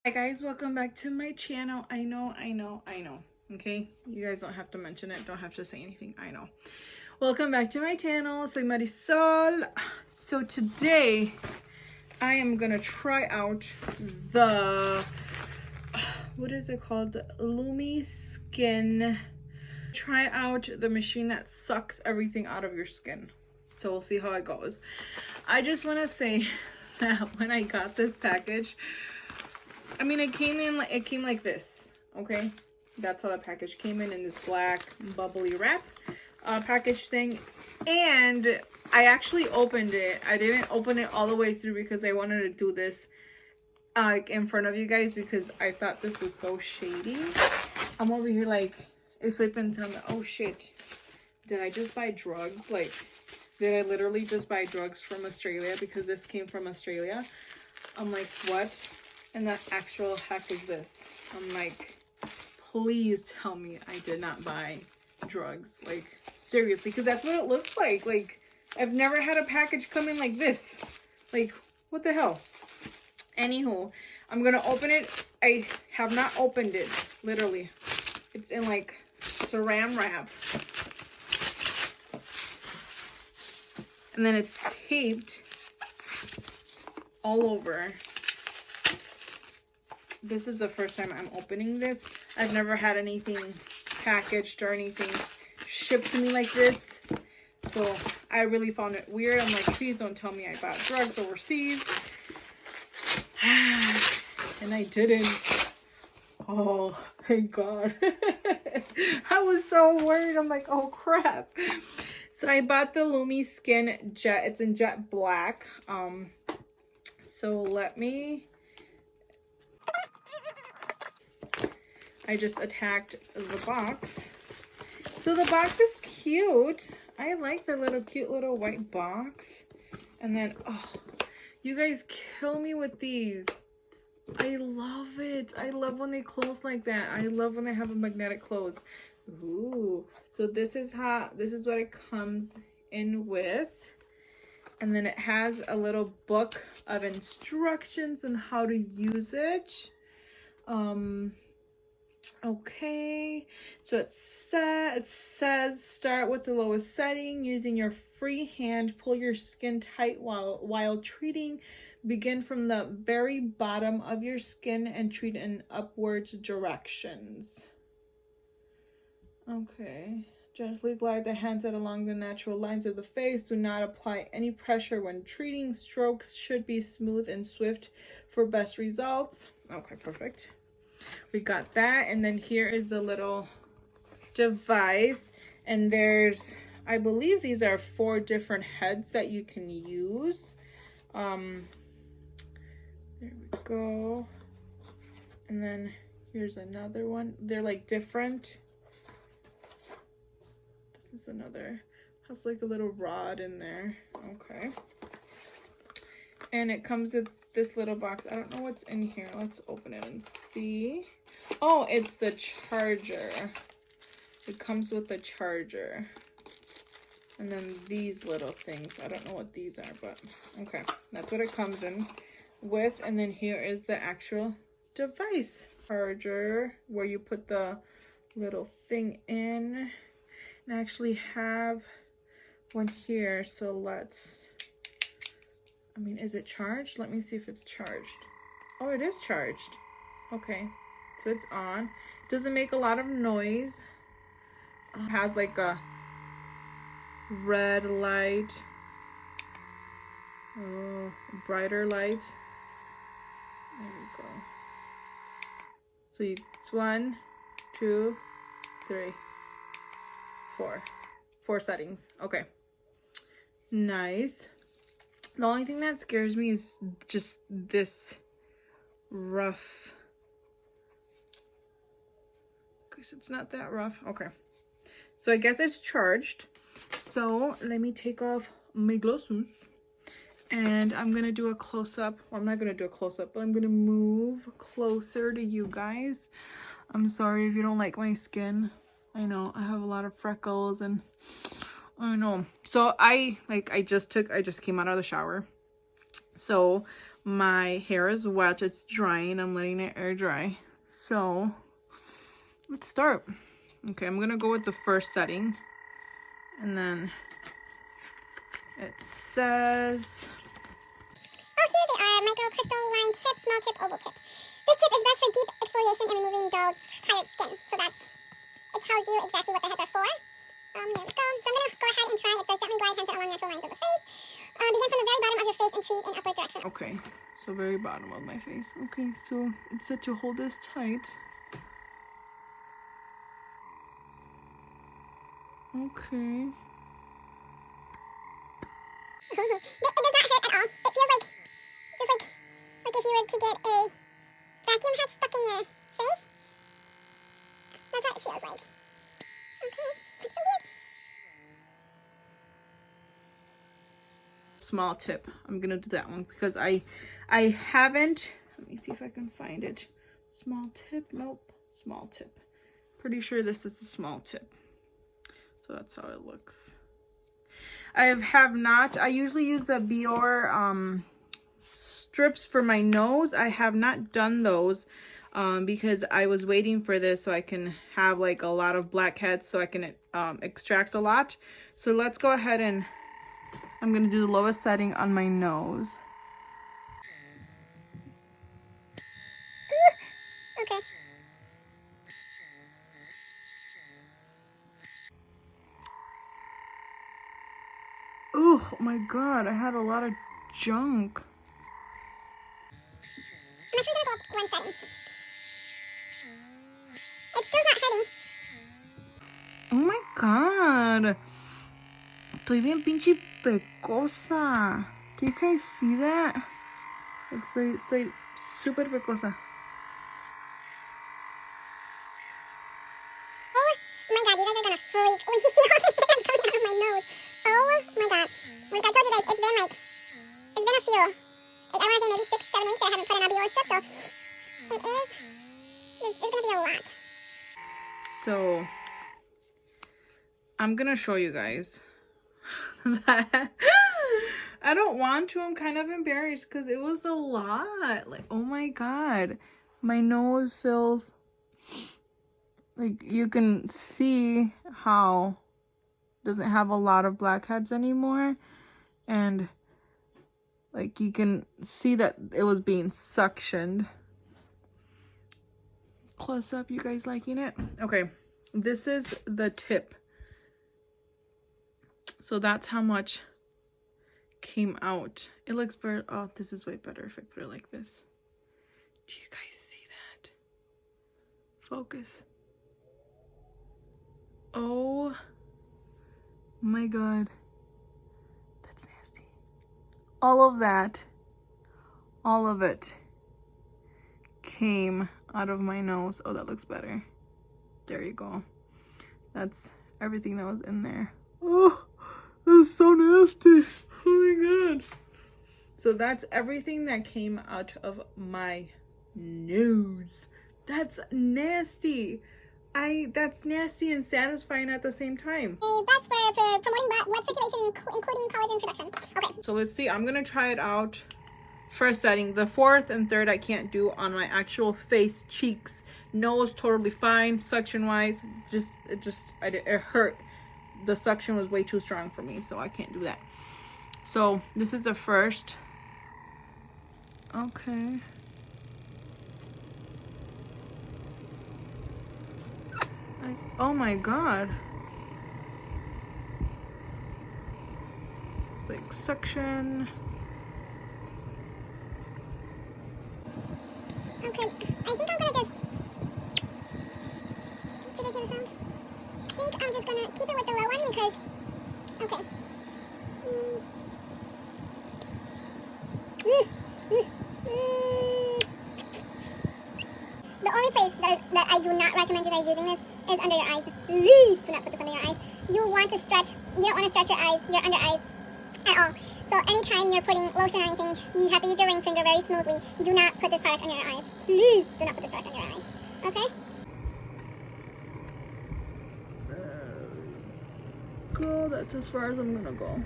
Hi guys, welcome back to my channel. I know. Okay, you guys don't have to mention it, don't have to say anything. I know. Welcome back to my channel. Soy Marisol. So today I am gonna try out the what is it called? The Lumae Skin. Try out the machine that sucks everything out of your skin. So we'll see how it goes. I just want to say that when I got this package, I mean, it came like this, okay? That's how the package came in this black bubbly wrap package thing. And I actually opened it. I didn't open it all the way through because I wanted to do this in front of you guys because I thought this was so shady. I'm over here like, it's sleeping time. Oh shit, did I just buy drugs? Like, did I literally just buy drugs from Australia because this came from Australia? I'm like, what? And the actual heck is this? I'm like, please tell me I did not buy drugs. Like, seriously, because that's what it looks like. Like, I've never had a package come in like this. Like, what the hell? Anywho, I'm gonna open it. I have not opened it, literally. It's in like saran wrap. And then it's taped all over. This is the first time I'm opening this. I've never had anything packaged or anything shipped to me like this. So I really found it weird. I'm like, please don't tell me I bought drugs overseas. And I didn't. Oh, thank God. I was so worried. I'm like, oh crap. So I bought the Lumae Skin Jet. It's in jet black. So let me... I just attacked the box. So the box is cute. I like the little cute little white box. And then, oh, you guys kill me with these. I love it. I love when they close like that. I love when they have a magnetic close. Ooh. So this is what it comes in with. And then it has a little book of instructions on how to use it. Okay, so it says start with the lowest setting. Using your free hand, pull your skin tight while treating. Begin from the very bottom of your skin and treat in upwards directions. Okay, gently glide the hands out along the natural lines of the face. Do not apply any pressure when treating. Strokes should be smooth and swift for best results. Okay, perfect. We got that. And then here is the little device. And there's, I believe these are 4 different heads that you can use. There we go. And then here's another one. They're like different. This is another, has like a little rod in there. Okay. And it comes with this little box. I don't know what's in here. Let's open it and see. Oh, it's the charger. It comes with the charger. And then these little things. I don't know what these are, but okay. That's what it comes in with. And then here is the actual device. Charger, where you put the little thing in. And I actually have one here. So let's... I mean, is it charged? Let me see if it's charged. Oh, it is charged. Okay, so it's on. Doesn't make a lot of noise. It has like a red light. Oh, brighter light. There we go. So it's 1, 2, 3, 4. 4 settings. Okay. Nice. The only thing that scares me is just this rough. Okay, so it's not that rough. Okay. So I guess it's charged. So let me take off my glasses. And I'm going to do a close-up. Well, I'm not going to do a close-up, but I'm going to move closer to you guys. I'm sorry if you don't like my skin. I know I have a lot of freckles and... I know. So I just came out of the shower. So my hair is wet, it's drying, I'm letting it air dry. So let's start. Okay, I'm gonna go with the first setting, and then it says, oh, here they are, microcrystalline tip, small tip, oval tip. This tip is best for deep exfoliation and removing dull, tired skin. So it tells you exactly what the heads are for. There we go. So I'm gonna go ahead and try. It says gently glide hands along natural lines of the face. Begin from the very bottom of your face and treat in upward direction. okay, so very bottom of my face. Okay, so it said to hold this tight. Okay. It does not hurt at all. It feels like just like if you were to get a vacuum head stuck in your face. That's what it feels like. Okay, that's so weird. Small tip. I'm gonna do that one because I haven't. Let me see if I can find it. Small tip. Nope. Small tip. Pretty sure this is a small tip. So that's how it looks. I have not. I usually use the Bior strips for my nose. I have not done those because I was waiting for this so I can have like a lot of blackheads so I can extract a lot. So let's go ahead and I'm going to do the lowest setting on my nose. Okay. Oh my god, I had a lot of junk. I'm actually gonna go up one setting. It's still not hurting. Oh my god. Estoy bien pinche pecosa. Do you guys see that? Estoy super pecosa. Oh my god, you guys are gonna freak when you see all the shit that's coming out of my nose. Oh my god. Like I told you guys, it's been a few. Like I want to say maybe 6-7 weeks that I haven't put an Bior strip, so there's gonna be a lot. So, I'm gonna show you guys that I don't want to. I'm kind of embarrassed because it was a lot. Like, oh my god. My nose feels like you can see how it doesn't have a lot of blackheads anymore. And like you can see that it was being suctioned. Close up, you guys liking it? Okay, this is the tip. So that's how much came out. It looks better. Oh, this is way better if I put it like this. Do you guys see that? Focus. Oh my god. That's nasty. All of that, all of it came out of my nose. Oh, that looks better. There you go. That's everything that was in there. Oh, that was so nasty. Oh my god. So that's everything that came out of my nose. That's nasty. That's nasty and satisfying at the same time. That's for promoting blood circulation, including collagen production. Okay. So let's see. I'm gonna try it out. First setting. The fourth and third I can't do on my actual face, cheeks, nose. Totally fine. Suction wise, it hurt. The suction was way too strong for me, so I can't do that. So this is the first. Okay. Oh my god. It's like suction. Okay, I think I'm gonna just... Did you guys hear the sound? I think I'm just gonna keep it with the low one because... Okay. The only place that I do not recommend you guys using this is under your eyes. Please do not put this under your eyes. You want to stretch, you don't want to stretch your eyes, your under eyes at all. So anytime you're putting lotion or anything, you have to use your ring finger very smoothly. Do not put this product under your eyes. Please do not put this product under your eyes. Okay? Go. That's as far as I'm gonna go.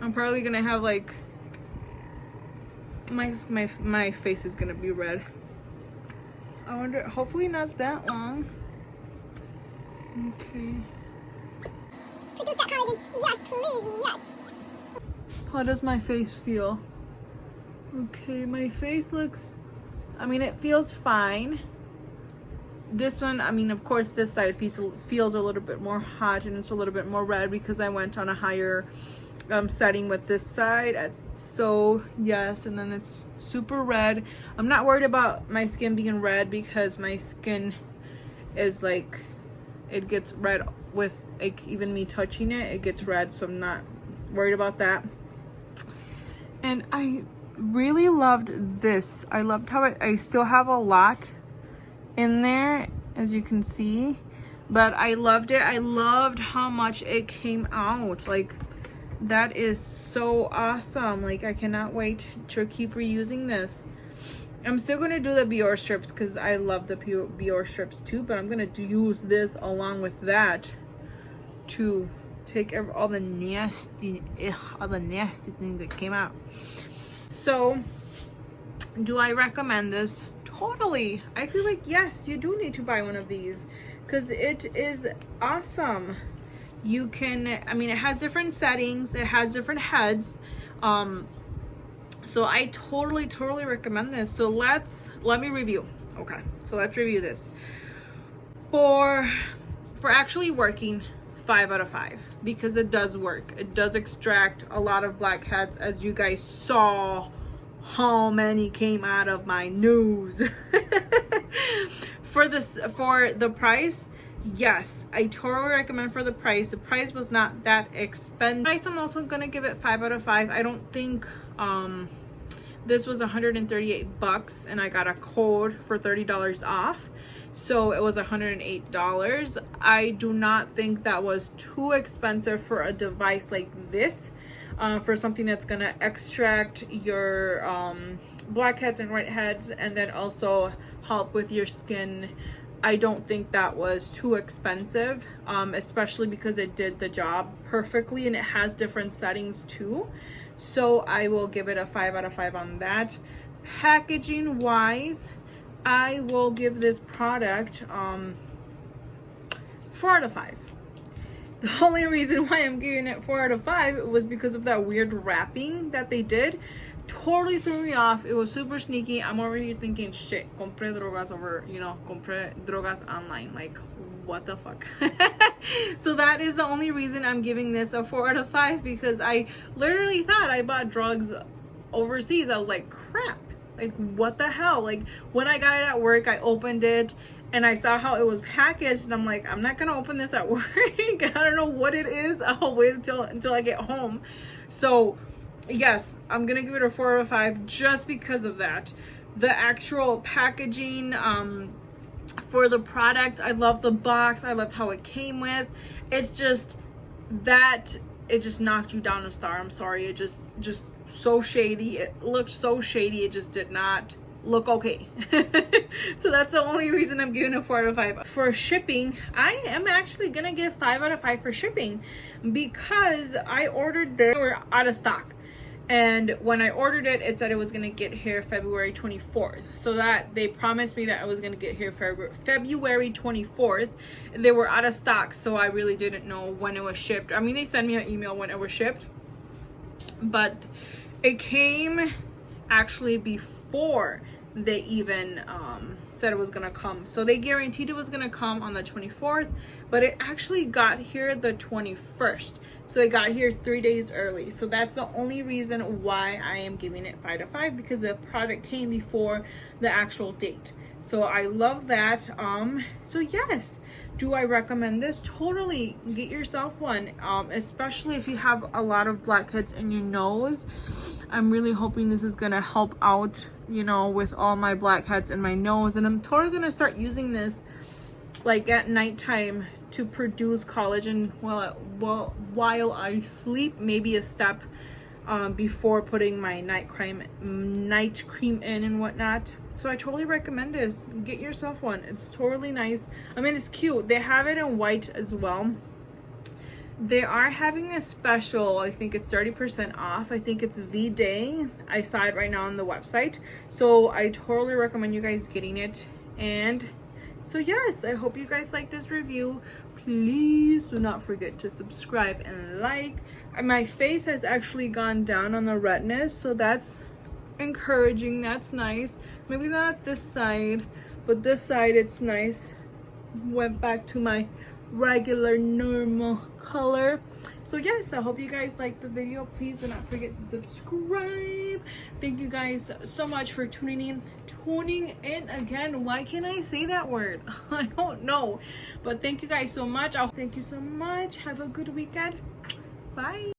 I'm probably gonna have like my face is gonna be red. I wonder, hopefully not that long. Okay. Produce that collagen. Yes, please, yes. How does my face feel? Okay, my face looks, I mean, it feels fine. This one, I mean, of course, this side feels a little bit more hot and it's a little bit more red because I went on a higher setting with this side. So yes, and then it's super red. I'm not worried about my skin being red because my skin is like, it gets red with like even me touching it, it gets red, so I'm not worried about that. And I really loved this. I loved how I still have a lot in there, as you can see, but I loved it. I loved how much it came out. Like, that is so awesome. Like, I cannot wait to keep reusing this. I'm still gonna do the Biore strips because I love the Biore strips too, but I'm gonna use this along with that to take all the nasty things that came out. So, do I recommend this? Totally. I feel like yes, you do need to buy one of these because it is awesome. You can, I mean, it has different settings, it has different heads, so I totally recommend this. So let me review. Okay, so let's review this. For actually working, 5 out of 5 because it does work. It does extract a lot of blackheads, as you guys saw how many came out of my nose. For the price, yes, I totally recommend for the price. The price was not that expensive. Price, I'm also gonna give it 5 out of 5. I don't think this was 138 bucks and I got a code for $30 off, so it was $108. I do not think that was too expensive for a device like this, for something that's gonna extract your blackheads and whiteheads and then also help with your skin. I don't think that was too expensive, especially because it did the job perfectly and it has different settings too. So I will give it a 5 out of 5 on that. Packaging wise, I will give this product 4 out of 5. The only reason why I'm giving it 4 out of 5 was because of that weird wrapping that they did. Totally threw me off. It was super sneaky. I'm already thinking, shit, compré drogas over, you know, compré drogas online. Like, what the fuck? So that is the only reason I'm giving this a 4 out of 5, because I literally thought I bought drugs overseas. I was like, crap, like what the hell? Like, when I got it at work, I opened it and I saw how it was packaged and I'm like, I'm not gonna open this at work. I don't know what it is. I'll wait until I get home. So yes, I'm gonna give it a 4 out of 5 just because of that. The actual packaging for the product, I love the box. I love how it came with. It's just that it just knocked you down a star. I'm sorry. It just so shady. It looked so shady. It just did not look okay. So that's the only reason I'm giving it 4 out of 5. For shipping, I am actually gonna give 5 out of 5 for shipping because I ordered they were out of stock. And when I ordered it, it said it was going to get here February 24th. So that they promised me that I was going to get here February 24th. And they were out of stock. So I really didn't know when it was shipped. I mean, they sent me an email when it was shipped. But it came actually before they even said it was going to come. So they guaranteed it was going to come on the 24th. But it actually got here the 21st. So it got here 3 days early. So that's the only reason why I am giving it 5 out of 5, because the product came before the actual date. So I love that. So yes, do I recommend this? Totally. Get yourself one, especially if you have a lot of blackheads in your nose. I'm really hoping this is gonna help out, you know, with all my blackheads in my nose. And I'm totally gonna start using this like at nighttime to produce collagen while I sleep, maybe a step before putting my night cream in and whatnot. So I totally recommend this. Get yourself one. It's totally nice. I mean, it's cute. They have it in white as well. They are having a special. I think it's 30% off. I think it's V-Day. I saw it right now on the website. So I totally recommend you guys getting it. And so yes, I hope you guys like this review. Please do not forget to subscribe and like. My face has actually gone down on the redness, so that's encouraging. That's nice. Maybe not this side, but this side it's nice. Went back to my regular normal color. So yes, I hope you guys liked the video. Please do not forget to subscribe. Thank you guys so much for tuning in again. Why can't I say that word? I don't know, but thank you guys so much. Thank you so much. Have a good weekend. Bye.